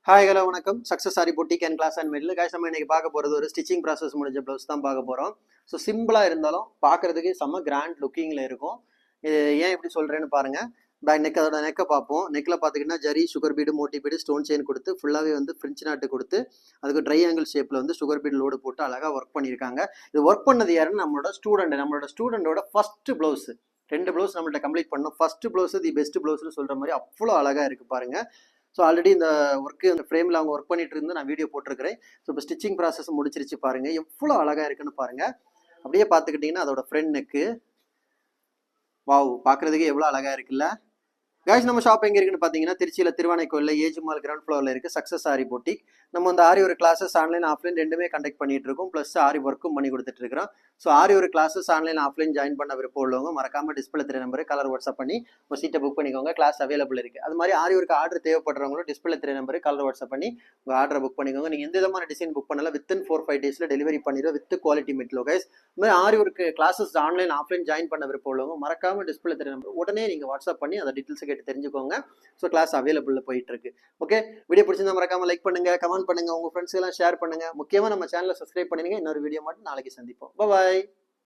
Hi hello வணக்கம். Success sari boutique and glass and metal guys. நம்ம இன்னைக்கு பார்க்க போகிறது ஒரு ஸ்டிச்சிங் ப்ராசஸ் முடிஞ்ச ப்ளவுஸ் தான் பார்க்க போகிறோம். ஸோ சிம்பிளாக இருந்தாலும் பார்க்குறதுக்கு செம்ம கிராண்ட் லுக்கிங்கில் இருக்கும். இது ஏன் இப்படி சொல்கிறேன்னு பாருங்கள். அதோட நெக்கை பார்ப்போம். நெக்கில் பார்த்துக்கிட்டா zari, sugar bead, Moti bead, stone chain கொடுத்து ஃபுல்லாகவே வந்து ஃப்ரெஞ்ச் நாட்டு கொடுத்து அதுக்கு ட்ரை ஆங்கிள் ஷேப்பில் வந்து சுகர் பீடு லோடு போட்டு அழகாக ஒர்க் பண்ணியிருக்காங்க. இது ஒர்க் பண்ணது யாருன்னு நம்மளோட ஸ்டூடெண்டோட ஃபஸ்ட்டு ப்ளவுஸ். 2 ப்ளவுஸ் நம்மள்ட்ட கம்ப்ளீட் பண்ணோம். ஃபஸ்ட்டு ப்ளவுஸ் தி பெஸ்ட் ப்ளவுஸ்னு சொல்கிற மாதிரி அவ்வளோ அழகாக இருக்குது பாருங்கள். ஸோ ஆல்ரெடி இந்த ஒர்க்கு அந்த ஃப்ரேமில் அவங்க ஒர்க் பண்ணிட்டு இருந்து நான் வீடியோ போட்டிருக்கிறேன். ஸோ இப்போ ஸ்டிச்சிங் ப்ராசஸ் முடிச்சிருச்சு பாருங்கள். எவ்வளோ அழகாக இருக்குன்னு பாருங்கள். அப்படியே பார்த்துக்கிட்டிங்கன்னா அதோட ஃப்ரண்ட் நெக்கு வாவ், பார்க்குறதுக்கு எவ்வளோ அழகாக இருக்குல்ல கைஸ். நம்ம ஷாப் எங்கே இருக்குன்னு பார்த்தீங்கன்னா திருச்சியில் திருவானைக்கோயிலில் ஏஜ் மால் கிரவுண்ட் ஃப்ளோரில் இருக்குது சக்ஸஸ் ஆரி பொட்டிக். நம்ம வந்து ஆரி ஒரு கிளாஸஸ் ஆன்லைன் ஆஃப்லைன் ரெண்டுமே கண்டக்ட் பண்ணிட்டு இருக்கோம். ப்ளஸ் ஆரி ஒர்க்கும் பண்ணி கொடுத்துட்டு இருக்கிறோம். ஸோ ஆரி ஒரு கிளாஸஸ் ஆன்லைன் ஆஃப்லைன் ஜாயின் பண்ண விருப்பம் உள்ளவங்க மறக்காம டிஸ்பிளே தெரிய நம்பர் கலர் வாட்ஸ்அப் பண்ணி உங்கள் சீட்டை புக் பண்ணிக்கோங்க. கிளாஸ் அவைலபிள் இருக்குது. அது மாதிரி ஆரி ஒரு ஆர்டர் தேவைப்படுறவங்களும் டிஸ்பிளே தெரிய நம்பர் கலர் வாட்ஸ்அப் பண்ணி உங்கள் ஆர்டரை புக் பண்ணிக்கோங்க. நீங்கள் எந்த விதமான டிசைன் புக் பண்ணலாம் வித்தின் 4-5 டேஸில் டெலிவரி பண்ணிடுவோம் வித் குவாலிட்டி மெட்டீரியல் கைஸ். இந்த மாதிரி ஆரி ஒரு கிளாஸஸ் ஆன்லைன் ஆஃப்லைன் ஜாயின் பண்ண விருப்பம் உள்ளவங்க மறக்காம டிஸ்பிளே தெரிய நம்பர் உடனே நீங்கள் வாட்ஸ்அப் பண்ணி அந்த டீட்டெயில்ஸ் கேட்டு தெரிஞ்சுக்கோங்க. ஸோ கிளாஸ் அவைலபிள் போயிட்டு இருக்கு. ஓகே, வீடியோ பிடிச்சிருந்தா மறக்காம லைக் பண்ணுங்க, கமெண்ட் பண்ணுங்க, உங்க ஃப்ரெண்ட்ஸ் எல்லாம் ஷேர் பண்ணுங்க. முக்கியமா நம்ம சேனலை சப்ஸ்கிரைப் பண்ணுங்க. இன்னொரு வீடியோ மட்டும் நாளைக்கு சந்திப்போம். பாய்.